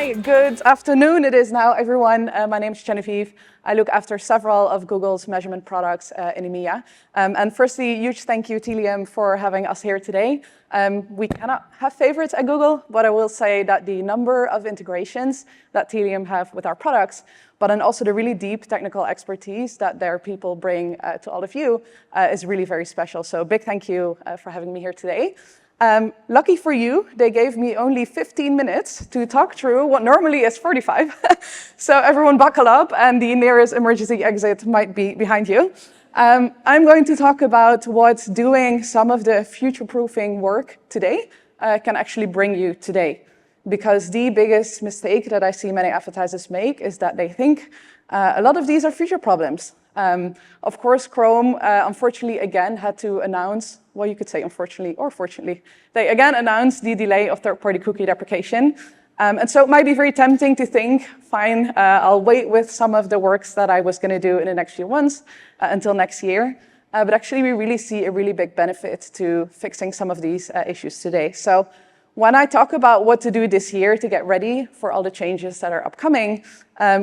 Hi, good afternoon. It is now, everyone. My name is Genevieve. I look after several of Google's measurement products in EMEA. And firstly, huge thank you, Telium, for having us here today. We cannot have favorites at Google, but I will say that the number of integrations that Telium have with our products, but then also the really deep technical expertise that their people bring to all of you is really very special. So big thank you for having me here today. Lucky for you, they gave me only 15 minutes to talk through what normally is 45. So everyone buckle up, and the nearest emergency exit might be behind you. I'm going to talk about what doing some of the future-proofing work today can actually bring you today. Because the biggest mistake that I see many advertisers make is that they think a lot of these are future problems. Of course, Chrome, unfortunately, again, had to announce, well, you could say unfortunately or fortunately, they again announced the delay of third-party cookie deprecation. And so it might be very tempting to think, fine, I'll wait with some of the works that I was going to do in the next few months until next year. But actually, we really see a really big benefit to fixing some of these issues today. So when I talk about what to do this year to get ready for all the changes that are upcoming,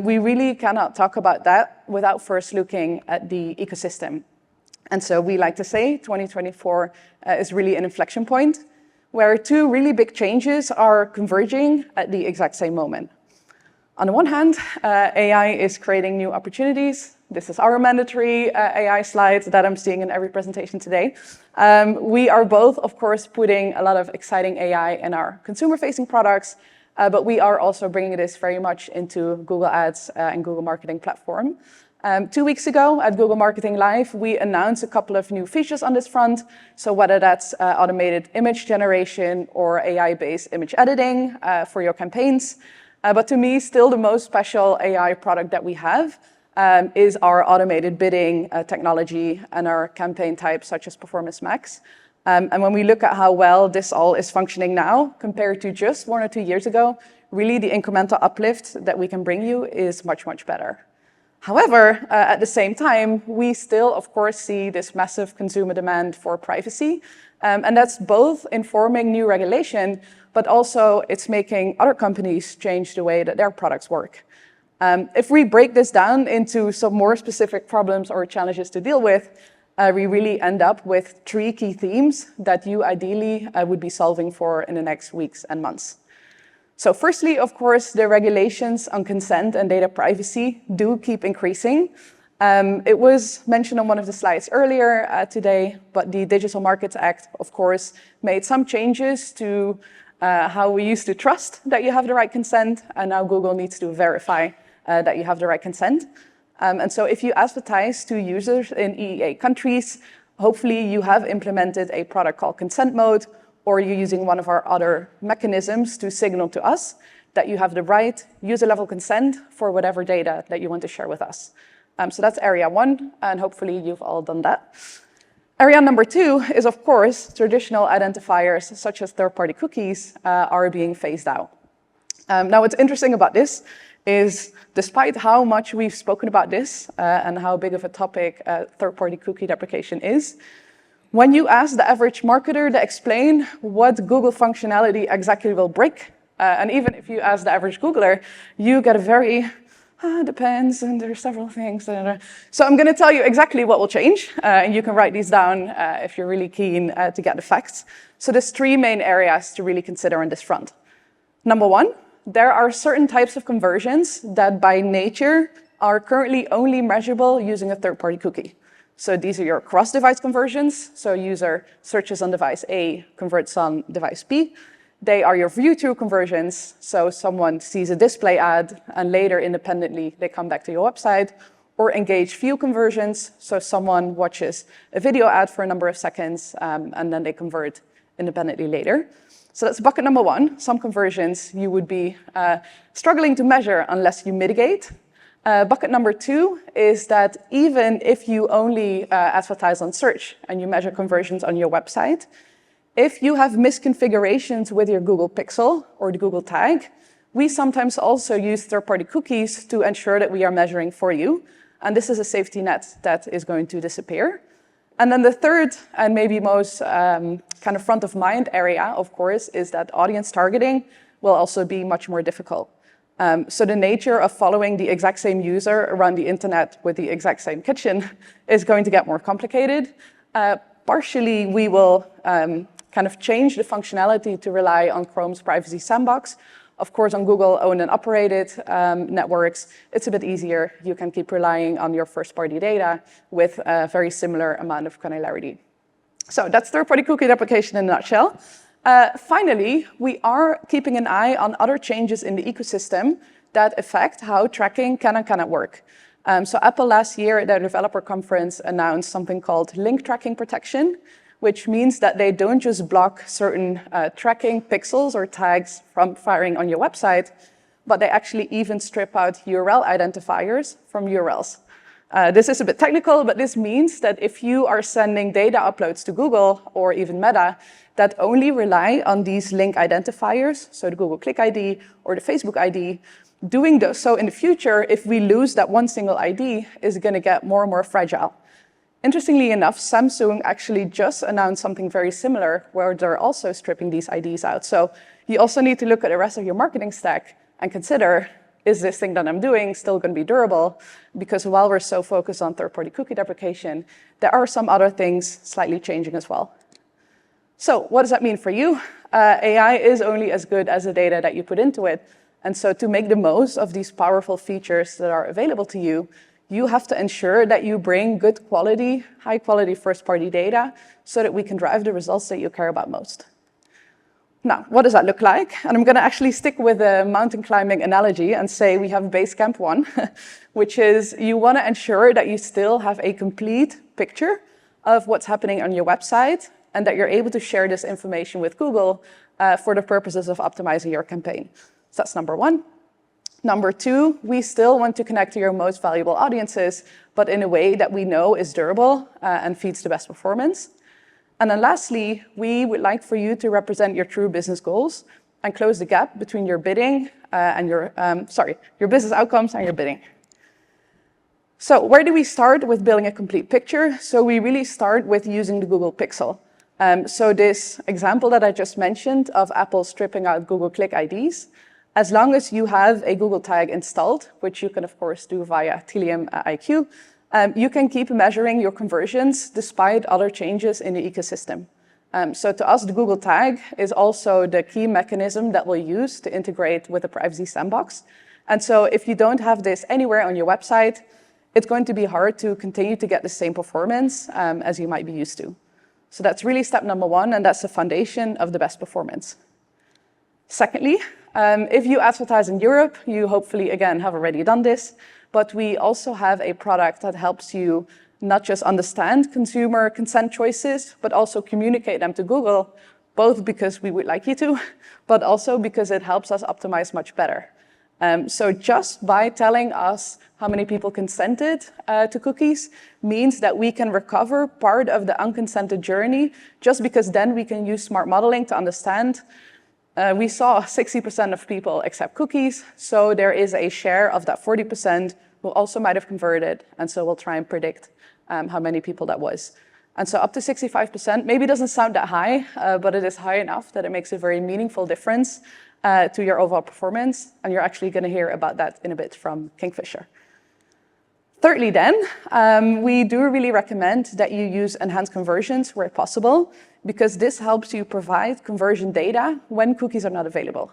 we really cannot talk about that without first looking at the ecosystem. And so we like to say 2024 is really an inflection point where two really big changes are converging at the exact same moment. On the one hand, AI is creating new opportunities. This is our mandatory AI slide that I'm seeing in every presentation today. We are both, of course, putting a lot of exciting AI in our consumer-facing products, but we are also bringing this very much into Google Ads and Google Marketing Platform. 2 weeks ago at Google Marketing Live, we announced a couple of new features on this front. So whether that's automated image generation or AI-based image editing for your campaigns. But to me, still the most special AI product that we have is our automated bidding technology and our campaign types such as Performance Max. And when we look at how well this all is functioning now compared to just 1 or 2 years ago, really the incremental uplift that we can bring you is much, much better. However, at the same time, we still, of course, see this massive consumer demand for privacy. And that's both informing new regulation, but also it's making other companies change the way that their products work. If we break this down into some more specific problems or challenges to deal with, we really end up with 3 key themes that you ideally would be solving for in the next weeks and months. So firstly, of course, the regulations on consent and data privacy do keep increasing. It was mentioned on one of the slides earlier today, but the Digital Markets Act, of course, made some changes to how we used to trust that you have the right consent, and now Google needs to verify that you have the right consent. And so if you advertise to users in EEA countries, hopefully you have implemented a product called Consent Mode, or you're using one of our other mechanisms to signal to us that you have the right user-level consent for whatever data that you want to share with us. So that's area 1, and hopefully you've all done that. Area number 2 is, of course, traditional identifiers such as third-party cookies are being phased out. Now, what's interesting about this is despite how much we've spoken about this and how big of a topic third-party cookie deprecation is, when you ask the average marketer to explain what Google functionality exactly will break, and even if you ask the average Googler, you get a very, depends, and there are several things. So I'm going to tell you exactly what will change, and you can write these down if you're really keen to get the facts. So there's 3 main areas to really consider on this front. Number 1, there are certain types of conversions that by nature are currently only measurable using a third-party cookie. So these are your cross-device conversions. So user searches on device A, converts on device B. They are your view-through conversions. So someone sees a display ad and later independently they come back to your website. Or engage view conversions. So someone watches a video ad for a number of seconds and then they convert independently later. So that's bucket number 1. Some conversions you would be struggling to measure unless you mitigate. Bucket number 2 is that even if you only advertise on search and you measure conversions on your website, if you have misconfigurations with your Google Pixel or the Google tag, we sometimes also use third-party cookies to ensure that we are measuring for you. And this is a safety net that is going to disappear. And then the third and maybe most kind of front of mind area, of course, is that audience targeting will also be much more difficult. So the nature of following the exact same user around the internet with the exact same kitchen is going to get more complicated. Partially, we will kind of change the functionality to rely on Chrome's privacy sandbox. Of course, on Google owned and operated networks, it's a bit easier. You can keep relying on your first-party data with a very similar amount of granularity. So that's third-party cookie deprecation in a nutshell. Finally, we are keeping an eye on other changes in the ecosystem that affect how tracking can and cannot work. So Apple last year at their developer conference announced something called link tracking protection, which means that they don't just block certain tracking pixels or tags from firing on your website, but they actually even strip out URL identifiers from URLs. This is a bit technical, but this means that if you are sending data uploads to Google or even Meta that only rely on these link identifiers, so the Google Click ID or the Facebook ID, doing so in the future, if we lose that one single ID, is going to get more and more fragile. Interestingly enough, Samsung actually just announced something very similar where they're also stripping these IDs out. So you also need to look at the rest of your marketing stack and consider, is this thing that I'm doing still going to be durable? Because while we're so focused on third-party cookie deprecation, there are some other things slightly changing as well. So what does that mean for you? AI is only as good as the data that you put into it. And so to make the most of these powerful features that are available to you, you have to ensure that you bring good quality, high quality first-party data so that we can drive the results that you care about most. Now, what does that look like? And I'm going to actually stick with a mountain climbing analogy and say we have base camp 1, which is you want to ensure that you still have a complete picture of what's happening on your website and that you're able to share this information with Google for the purposes of optimizing your campaign. So that's number 1. Number 2, we still want to connect to your most valuable audiences, but in a way that we know is durable and feeds the best performance. And then lastly, we would like for you to represent your true business goals and close the gap between your bidding and your business outcomes and your bidding. So where do we start with building a complete picture? So we really start with using the Google Pixel. So this example that I just mentioned of Apple stripping out Google Click IDs, as long as you have a Google tag installed, which you can of course do via Tilium IQ, you can keep measuring your conversions despite other changes in the ecosystem. So to us, the Google tag is also the key mechanism that we'll use to integrate with the privacy sandbox. And so if you don't have this anywhere on your website, it's going to be hard to continue to get the same performance as you might be used to. So that's really step number 1, and that's the foundation of the best performance. Secondly, if you advertise in Europe, you hopefully, again, have already done this, but we also have a product that helps you not just understand consumer consent choices, but also communicate them to Google, both because we would like you to, but also because it helps us optimize much better. So just by telling us how many people consented to cookies means that we can recover part of the unconsented journey, just because then we can use smart modeling to understand. We saw 60% of people accept cookies, so there is a share of that 40% who also might have converted, and so we'll try and predict how many people that was. And so up to 65% maybe doesn't sound that high, but it is high enough that it makes a very meaningful difference to your overall performance, and you're actually going to hear about that in a bit from Kingfisher. Thirdly then, we do really recommend that you use enhanced conversions where possible, because this helps you provide conversion data when cookies are not available.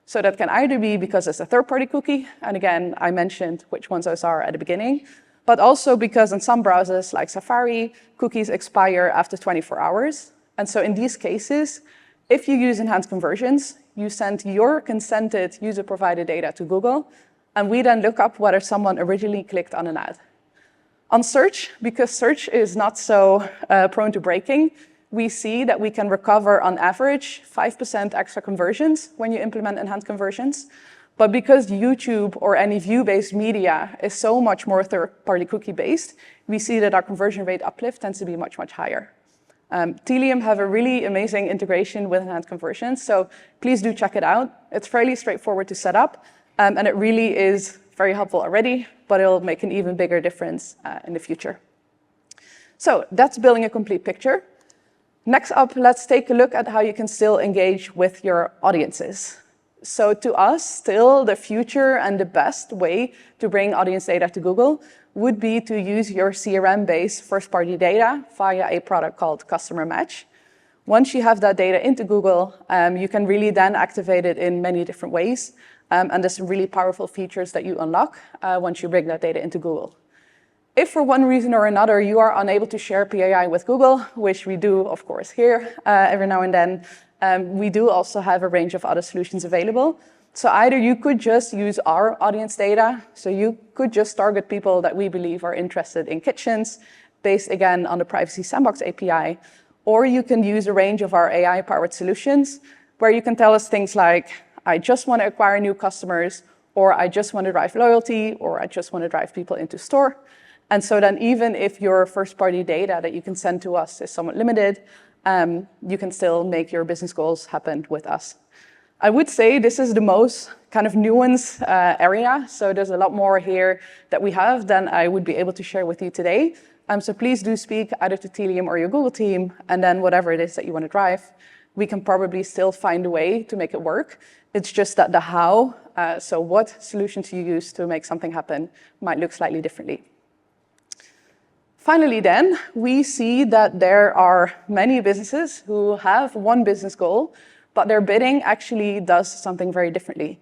So that can either be because it's a third-party cookie, and again, I mentioned which ones those are at the beginning, but also because in some browsers like Safari, cookies expire after 24 hours. And so in these cases, if you use enhanced conversions, you send your consented user-provided data to Google, and we then look up whether someone originally clicked on an ad. On search, because search is not so prone to breaking, we see that we can recover on average 5% extra conversions when you implement enhanced conversions. But because YouTube or any view-based media is so much more third-party cookie-based, we see that our conversion rate uplift tends to be much, much higher. Tilium have a really amazing integration with enhanced conversions, so please do check it out. It's fairly straightforward to set up, and it really is very helpful already, but it'll make an even bigger difference in the future. So that's building a complete picture. Next up, let's take a look at how you can still engage with your audiences. So to us, still the future and the best way to bring audience data to Google would be to use your CRM-based first-party data via a product called Customer Match. Once you have that data into Google, you can really then activate it in many different ways. And there's some really powerful features that you unlock once you bring that data into Google. If for one reason or another you are unable to share PAI with Google, which we do, of course, here every now and then, we do also have a range of other solutions available. So either you could just use our audience data, so you could just target people that we believe are interested in kitchens, based again on the Privacy Sandbox API, or you can use a range of our AI-powered solutions, where you can tell us things like, I just want to acquire new customers, or I just want to drive loyalty, or I just want to drive people into store. And so then even if your first-party data that you can send to us is somewhat limited, you can still make your business goals happen with us. I would say this is the most kind of nuanced area, so there's a lot more here that we have than I would be able to share with you today. So please do speak either to Telium or your Google team, and then whatever it is that you want to drive, we can probably still find a way to make it work. It's just that the how, so what solutions you use to make something happen, might look slightly differently. Finally then, we see that there are many businesses who have one business goal, but their bidding actually does something very differently.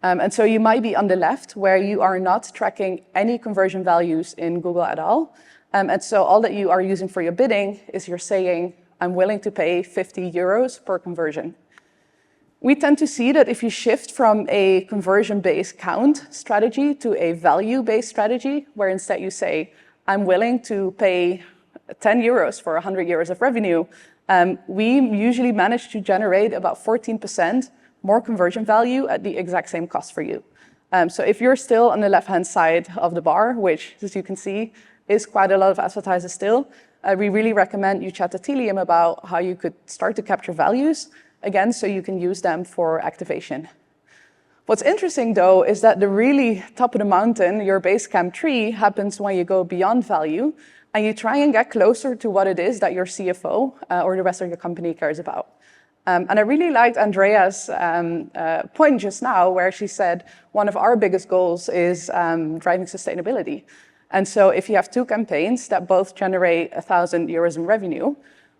And so you might be on the left, where you are not tracking any conversion values in Google at all. And so all that you are using for your bidding is you're saying, I'm willing to pay 50 euros per conversion. We tend to see that if you shift from a conversion-based count strategy to a value-based strategy, where instead you say, I'm willing to pay 10 euros for 100 euros of revenue, we usually manage to generate about 14% more conversion value at the exact same cost for you. So if you're still on the left-hand side of the bar, which, as you can see, is quite a lot of advertisers still, we really recommend you chat to Telium about how you could start to capture values, again, so you can use them for activation. What's interesting, though, is that the really top of the mountain, your Basecamp tree, happens when you go beyond value and you try and get closer to what it is that your CFO or the rest of your company cares about. And I really liked Andrea's point just now, where she said one of our biggest goals is driving sustainability. And so if you have two campaigns that both generate 1,000 euros in revenue,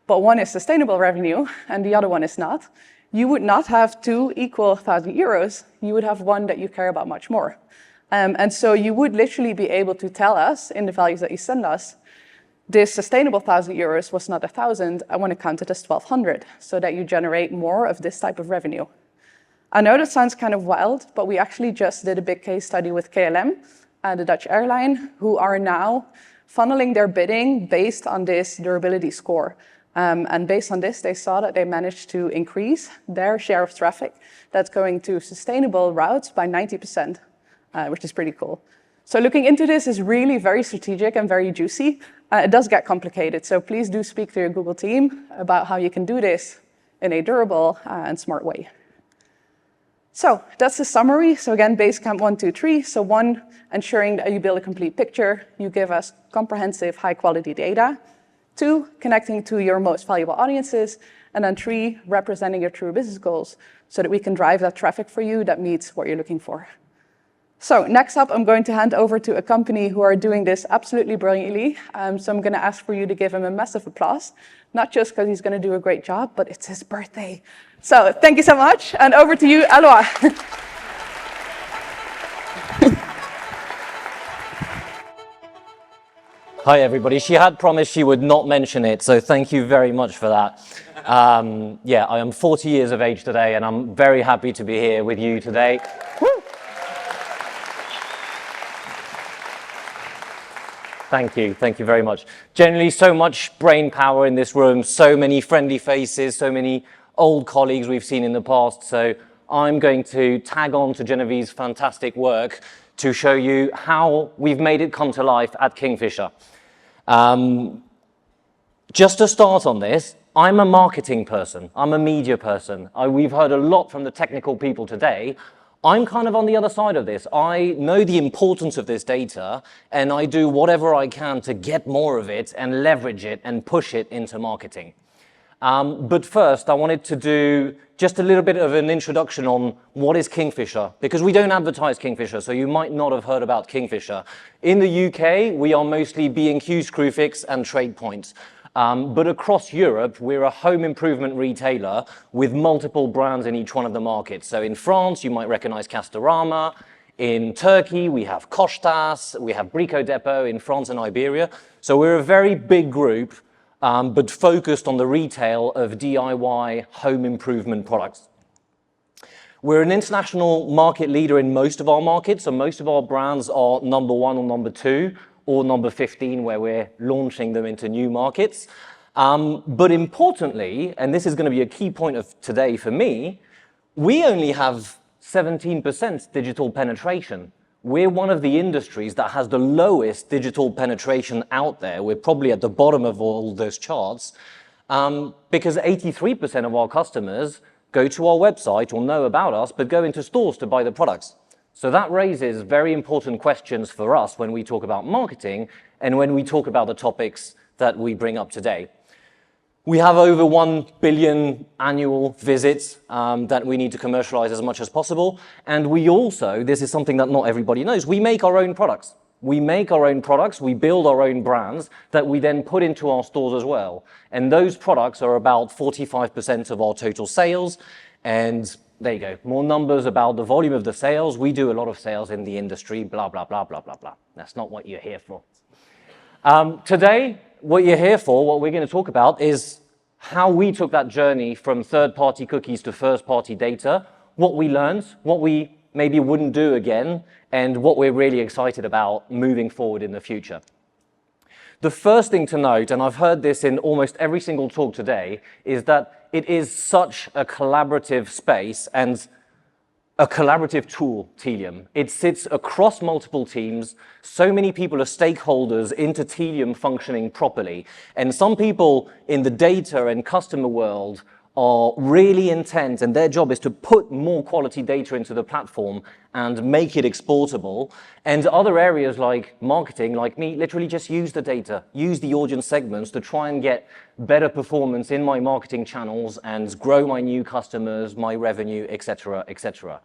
but one is sustainable revenue and the other one is not, you would not have two equal 1,000 euros, you would have one that you care about much more. And so you would literally be able to tell us in the values that you send us, this sustainable 1,000 euros was not 1,000, I want to count it as 1,200, so that you generate more of this type of revenue. I know that sounds kind of wild, but we actually just did a big case study with KLM, the Dutch airline, who are now funneling their bidding based on this durability score. And based on this, they saw that they managed to increase their share of traffic that's going to sustainable routes by 90%, which is pretty cool. So looking into this is really very strategic and very juicy. It does get complicated, so please do speak to your Google team about how you can do this in a durable and smart way. So that's the summary. So again, Basecamp 1, 2, 3. So 1, ensuring that you build a complete picture. You give us comprehensive, high-quality data. 2, connecting to your most valuable audiences. And then 3, representing your true business goals so that we can drive that traffic for you that meets what you're looking for. So next up, I'm going to hand over to a company who are doing this absolutely brilliantly. So I'm going to ask for you to give him a massive applause, not just because he's going to do a great job, but it's his birthday. So thank you so much. And over to you, Aloha. Hi, everybody. She had promised she would not mention it, so thank you very much for that. Yeah, I am 40 years of age today, and I'm very happy to be here with you today. Woo! Thank you very much. Generally, so much brain power in this room, so many friendly faces, so many old colleagues we've seen in the past. So I'm going to tag on to Genevieve's fantastic work to show you how we've made it come to life at Kingfisher. Just to start on this, I'm a marketing person, I'm a media person. We've heard a lot from the technical people today. I'm kind of on the other side of this. I know the importance of this data, and I do whatever I can to get more of it and leverage it and push it into marketing. But first, I wanted to do just a little bit of an introduction on what is Kingfisher, because we don't advertise Kingfisher, so you might not have heard about Kingfisher. In the UK, we are mostly B&Q, Screwfix, and TradePoint. But across Europe, we're a home improvement retailer with multiple brands in each one of the markets. So in France, you might recognize Castorama. In Turkey, we have Koçtaş, we have Brico Dépôt in France and Iberia. So we're a very big group, but focused on the retail of DIY home improvement products. We're an international market leader in most of our markets, so most of our brands are number 1 or number 2, or number 15, where we're launching them into new markets. But importantly, and this is going to be a key point of today for me, we only have 17% digital penetration. We're one of the industries that has the lowest digital penetration out there. We're probably at the bottom of all those charts, because 83% of our customers go to our website or know about us, but go into stores to buy the products. So that raises very important questions for us when we talk about marketing and when we talk about the topics that we bring up today. We have over 1 billion annual visits that we need to commercialize as much as possible. And we also, this is something that not everybody knows, we make our own products. We make our own products, we build our own brands that we then put into our stores as well. And those products are about 45% of our total sales. And there you go, more numbers about the volume of the sales. We do a lot of sales in the industry, blah, blah, blah, blah, blah, blah. That's not what you're here for. Today, what you're here for, what we're going to talk about is how we took that journey from third-party cookies to first-party data, what we learned, what we maybe wouldn't do again, and what we're really excited about moving forward in the future. The first thing to note, and I've heard this in almost every single talk today, is that it is such a collaborative space and a collaborative tool, Tealium. It sits across multiple teams. So many people are stakeholders into Tealium functioning properly. And some people in the data and customer world are really intent, and their job is to put more quality data into the platform and make it exportable. And other areas like marketing, like me, literally just use the data, use the audience segments to try and get better performance in my marketing channels and grow my new customers, my revenue, etc., etc.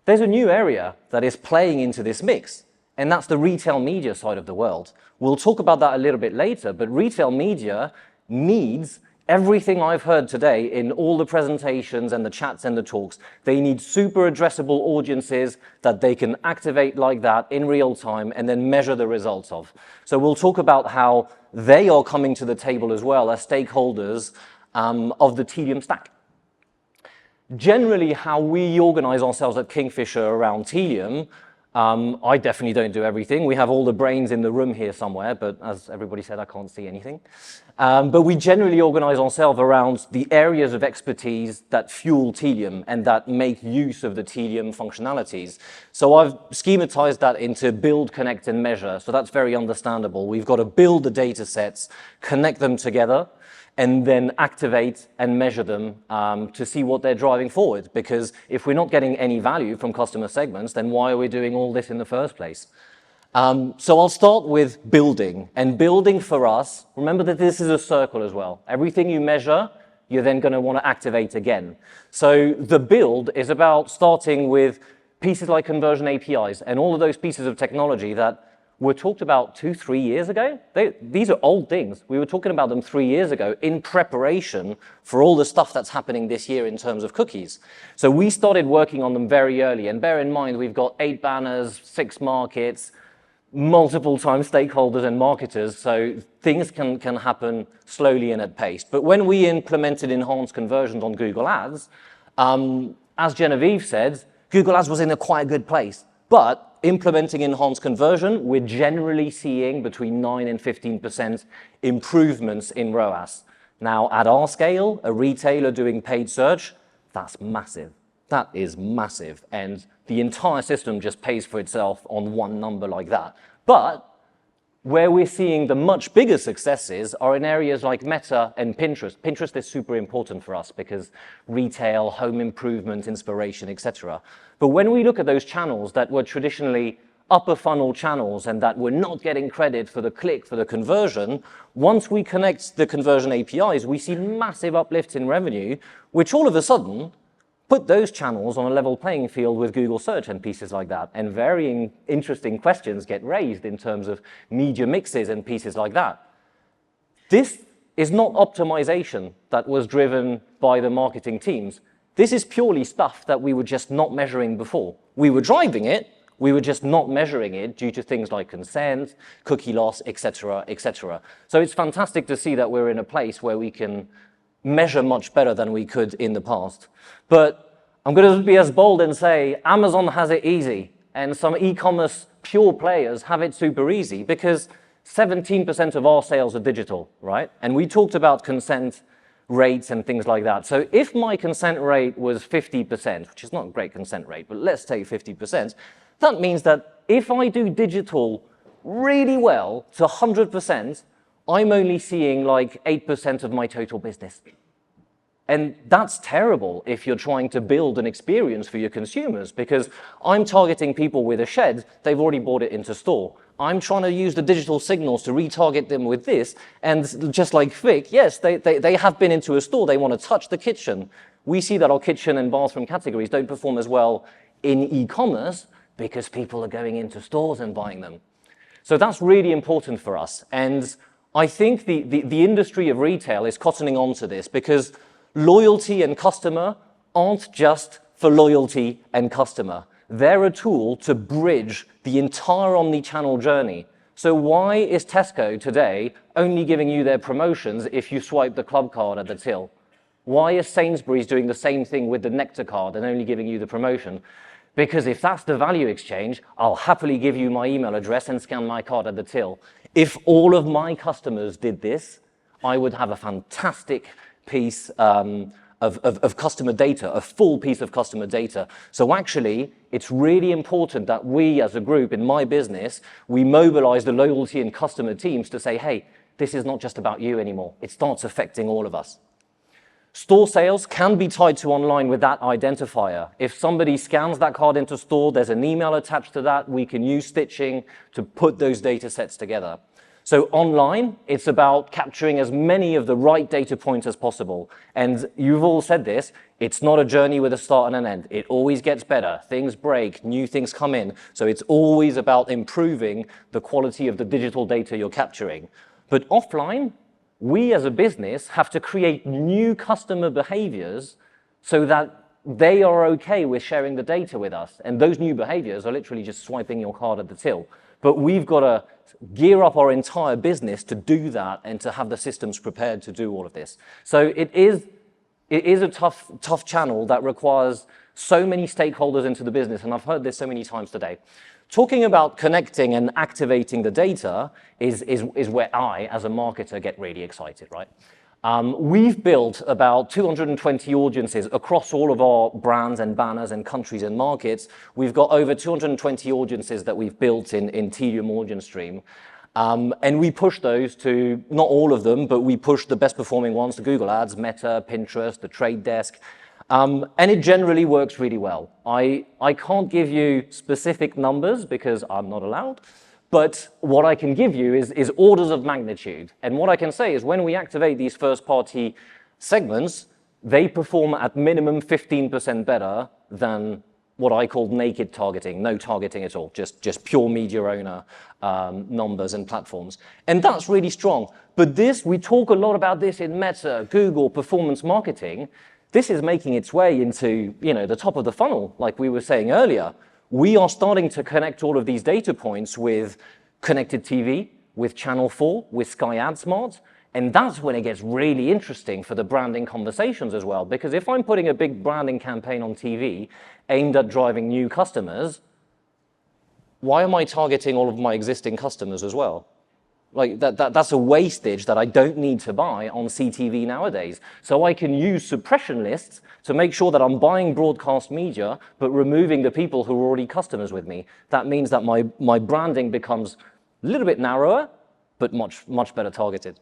There's a new area that is playing into this mix, and that's the retail media side of the world. We'll talk about that a little bit later, but retail media needs everything I've heard today in all the presentations and the chats and the talks. They need super addressable audiences that they can activate like that in real time and then measure the results of. So we'll talk about how they are coming to the table as well as stakeholders of the Tealium stack. Generally, how we organize ourselves at Kingfisher around Tealium, I definitely don't do everything. We have all the brains in the room here somewhere, but as everybody said, I can't see anything. But we generally organize ourselves around the areas of expertise that fuel Tealium and that make use of the Tealium functionalities. So I've schematized that into build, connect, and measure. So that's very understandable. We've got to build the data sets, connect them together, and then activate and measure them to see what they're driving forward. Because if we're not getting any value from customer segments, then why are we doing all this in the first place? So I'll start with building. And building for us, remember that this is a circle as well. Everything you measure, you're then going to want to activate again. So the build is about starting with pieces like conversion APIs and all of those pieces of technology that were talked about 2-3 years ago. These are old things. We were talking about them 3 years ago in preparation for all the stuff that's happening this year in terms of cookies. So we started working on them very early. And bear in mind, we've got 8 banners, 6 markets, multiple time stakeholders and marketers. So things can happen slowly and at pace. But when we implemented enhanced conversions on Google Ads, as Genevieve said, Google Ads was in a quite good place. But implementing enhanced conversion, we're generally seeing between 9 and 15% improvements in ROAS. Now, at our scale, a retailer doing paid search, that's massive. That is massive. And the entire system just pays for itself on one number like that. But where we're seeing the much bigger successes are in areas like Meta and Pinterest. Pinterest is super important for us because retail, home improvement, inspiration, etc. But when we look at those channels that were traditionally upper funnel channels and that we're not getting credit for the click, for the conversion, once we connect the conversion APIs, we see massive uplifts in revenue, which all of a sudden put those channels on a level playing field with Google search and pieces like that. And varying interesting questions get raised in terms of media mixes and pieces like that. This is not optimization that was driven by the marketing teams. This is purely stuff that we were just not measuring before. We were driving it, we were just not measuring it due to things like consent, cookie loss, etc., etc. So it's fantastic to see that we're in a place where we can measure much better than we could in the past. But I'm going to be as bold and say Amazon has it easy, and some e-commerce pure players have it super easy because 17% of our sales are digital, right? And we talked about consent rates and things like that. So if my consent rate was 50%, which is not a great consent rate, but let's take 50%, that means that if I do digital really well to 100%, I'm only seeing like 8% of my total business. And that's terrible if you're trying to build an experience for your consumers, because I'm targeting people with a shed, they've already bought it into store. I'm trying to use the digital signals to retarget them with this, and just like Vic, yes, they have been into a store, they want to touch the kitchen. We see that our kitchen and bathroom categories don't perform as well in e-commerce because people are going into stores and buying them. So that's really important for us. And I think the industry of retail is cottoning on to this because loyalty and customer aren't just for loyalty and customer. They're a tool to bridge the entire omni-channel journey. So why is Tesco today only giving you their promotions if you swipe the club card at the till? Why is Sainsbury's doing the same thing with the Nectar card and only giving you the promotion? Because if that's the value exchange, I'll happily give you my email address and scan my card at the till. If all of my customers did this, I would have a fantastic piece of customer data, a full piece of customer data. So actually, it's really important that we as a group in my business, we mobilize the loyalty and customer teams to say, hey, this is not just about you anymore. It starts affecting all of us. Store sales can be tied to online with that identifier. If somebody scans that card into store, there's an email attached to that. We can use stitching to put those data sets together. So online, it's about capturing as many of the right data points as possible. And you've all said this, it's not a journey with a start and an end. It always gets better. Things break, new things come in. So it's always about improving the quality of the digital data you're capturing. But offline, we as a business have to create new customer behaviors so that they are okay with sharing the data with us. And those new behaviors are literally just swiping your card at the till. But we've got to gear up our entire business to do that and to have the systems prepared to do all of this. So it is a tough channel that requires so many stakeholders into the business, and I've heard this so many times today. Talking about connecting and activating the data is where I, as a marketer, get really excited, right? We've built about 220 audiences across all of our brands and banners and countries and markets. We've got over 220 audiences that we've built in Tedium Audience Stream. And we push those to, not all of them, but we push the best performing ones to Google Ads, Meta, Pinterest, the Trade Desk. And it generally works really well. I can't give you specific numbers because I'm not allowed. But what I can give you is orders of magnitude. And what I can say is when we activate these first-party segments, they perform at minimum 15% better than what I call naked targeting, no targeting at all, just pure media owner numbers and platforms. And that's really strong. But this, we talk a lot about this in Meta, Google, performance marketing. This is making its way into, the top of the funnel, like we were saying earlier. We are starting to connect all of these data points with connected TV, with Channel 4, with Sky AdSmart, and that's when it gets really interesting for the branding conversations as well. Because if I'm putting a big branding campaign on TV aimed at driving new customers, why am I targeting all of my existing customers as well? Like that's a wastage that I don't need to buy on CTV nowadays. So I can use suppression lists to make sure that I'm buying broadcast media, but removing the people who are already customers with me. That means that my branding becomes a little bit narrower, but much better targeted.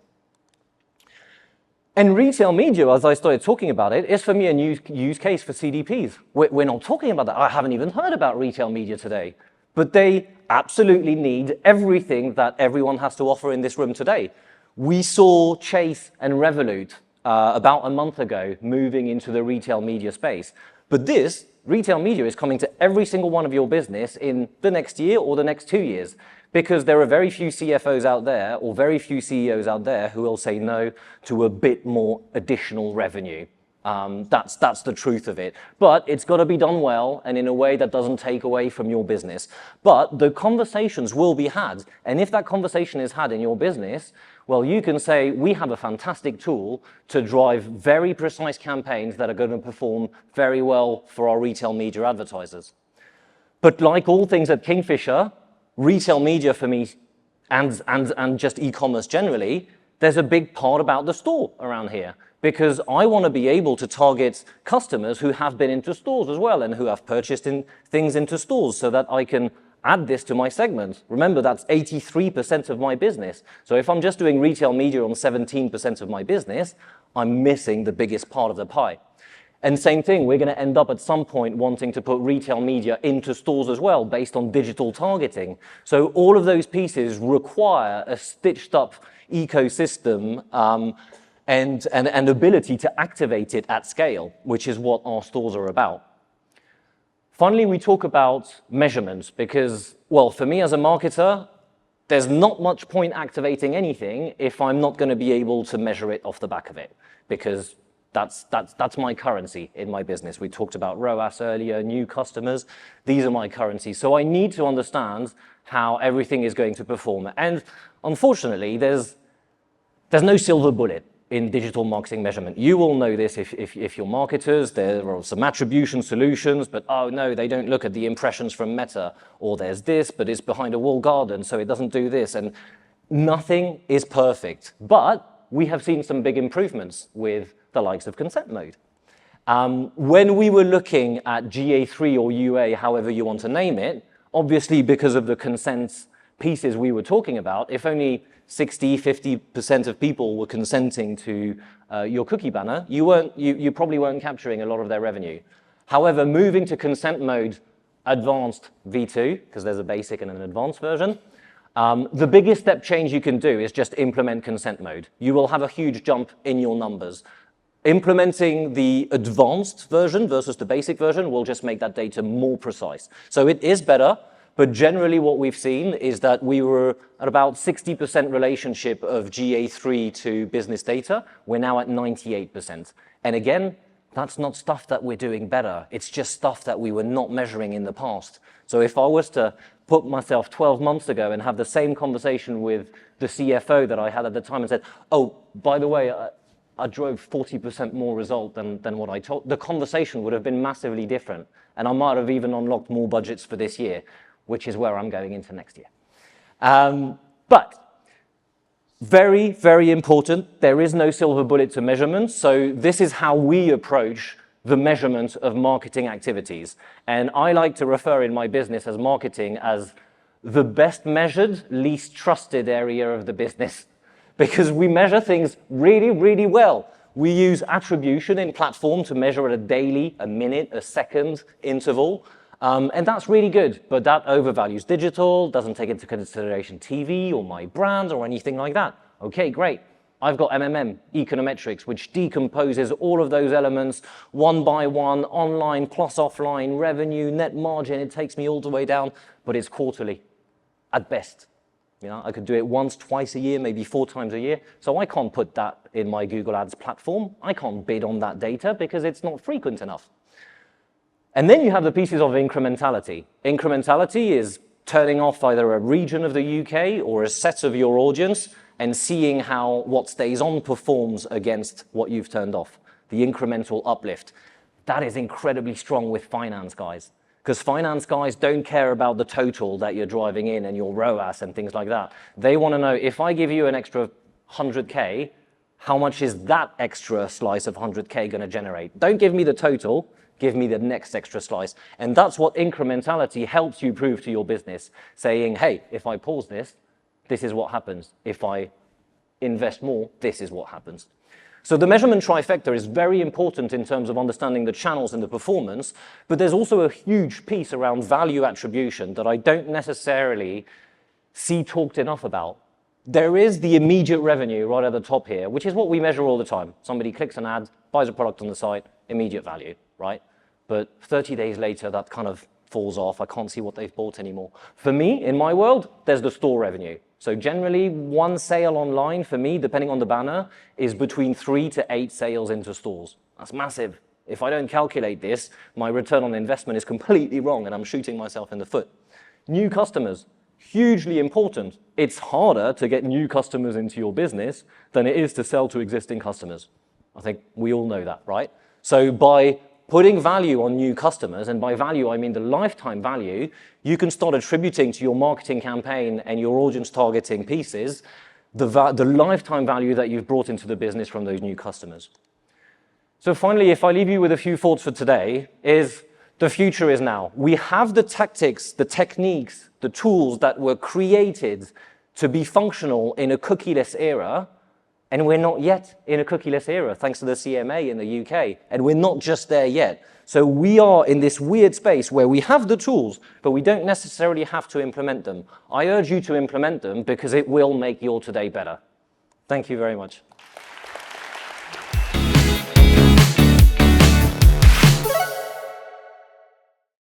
And retail media, as I started talking about it, is for me a new use case for CDPs. We're not talking about that. I haven't even heard about retail media today. But they absolutely need everything that everyone has to offer in this room today. We saw Chase and Revolut about a month ago moving into the retail media space. But this retail media is coming to every single one of your business in the next year or the next 2 years, because there are very few CFOs out there or very few CEOs out there who will say no to a bit more additional revenue. That's the truth of it. But it's got to be done well and in a way that doesn't take away from your business. But the conversations will be had. And if that conversation is had in your business, well, you can say, we have a fantastic tool to drive very precise campaigns that are going to perform very well for our retail media advertisers. But like all things at Kingfisher, retail media for me and just e-commerce generally, there's a big part about the store around here, because I want to be able to target customers who have been into stores as well and who have purchased things into stores, so that I can add this to my segment. Remember, that's 83% of my business. So if I'm just doing retail media on 17% of my business, I'm missing the biggest part of the pie. And same thing, we're going to end up at some point wanting to put retail media into stores as well, based on digital targeting. So all of those pieces require a stitched up ecosystem and ability to activate it at scale, which is what our stores are about. Finally, we talk about measurements because, well, for me as a marketer, there's not much point activating anything if I'm not going to be able to measure it off the back of it, because that's my currency in my business. We talked about ROAS earlier, new customers. These are my currency. So I need to understand how everything is going to perform. And unfortunately, there's no silver bullet in digital marketing measurement. You will know this if you're marketers. There are some attribution solutions, but oh no, they don't look at the impressions from Meta. Or there's this, but it's behind a walled garden, so it doesn't do this. And nothing is perfect. But we have seen some big improvements with the likes of consent mode. When we were looking at GA3 or UA, however you want to name it, obviously because of the consent pieces we were talking about, if only 50% of people were consenting to your cookie banner, you probably weren't capturing a lot of their revenue. However, moving to consent mode advanced V2, because there's a basic and an advanced version, the biggest step change you can do is just implement consent mode. You will have a huge jump in your numbers. Implementing the advanced version versus the basic version will just make that data more precise. So it is better, but generally what we've seen is that we were at about 60% relationship of GA3 to business data. We're now at 98%. And again, that's not stuff that we're doing better. It's just stuff that we were not measuring in the past. So if I was to put myself 12 months ago and have the same conversation with the CFO that I had at the time and said, oh, by the way, I drove 40% more result than what I told, the conversation would have been massively different. And I might have even unlocked more budgets for this year, which is where I'm going into next year. But very, very important, there is no silver bullet to measurement. So this is how we approach the measurement of marketing activities. And I like to refer in my business as marketing as the best measured, least trusted area of the business, because we measure things really, really well. We use attribution in platform to measure at a daily, a minute, a second interval. And that's really good, but that overvalues digital, doesn't take into consideration TV or my brand or anything like that. Okay, great. I've got econometrics, which decomposes all of those elements one by one, online plus offline, revenue, net margin. It takes me all the way down, but it's quarterly at best. You know, I could do it once, twice a year, maybe 4 times a year. So I can't put that in my Google Ads platform. I can't bid on that data because it's not frequent enough. And then you have the pieces of incrementality. Incrementality is turning off either a region of the UK or a set of your audience and seeing how what stays on performs against what you've turned off, the incremental uplift. That is incredibly strong with finance guys, because finance guys don't care about the total that you're driving in and your ROAS and things like that. They want to know, if I give you an extra 100K, how much is that extra slice of 100K going to generate? Don't give me the total, give me the next extra slice. And that's what incrementality helps you prove to your business, saying, hey, if I pause this, this is what happens. If I invest more, this is what happens. So the measurement trifecta is very important in terms of understanding the channels and the performance, but there's also a huge piece around value attribution that I don't necessarily see talked enough about. There is the immediate revenue right at the top here, which is what we measure all the time. Somebody clicks an ad, buys a product on the site, immediate value, right? But 30 days later, that kind of falls off. I can't see what they've bought anymore. For me, in my world, there's the store revenue. So generally, one sale online for me, depending on the banner, is between 3 to 8 sales into stores. That's massive. If I don't calculate this, my return on investment is completely wrong and I'm shooting myself in the foot. New customers, hugely important. It's harder to get new customers into your business than it is to sell to existing customers. I think we all know that, right? So by putting value on new customers, and by value I mean the lifetime value, you can start attributing to your marketing campaign and your audience targeting pieces the lifetime value that you've brought into the business from those new customers. So finally, if I leave you with a few thoughts for today, is the future is now. We have the tactics, the techniques, the tools that were created to be functional in a cookieless era, and we're not yet in a cookieless era, thanks to the CMA in the UK, and we're not just there yet. So we are in this weird space where we have the tools, but we don't necessarily have to implement them. I urge you to implement them because it will make your today better. Thank you very much.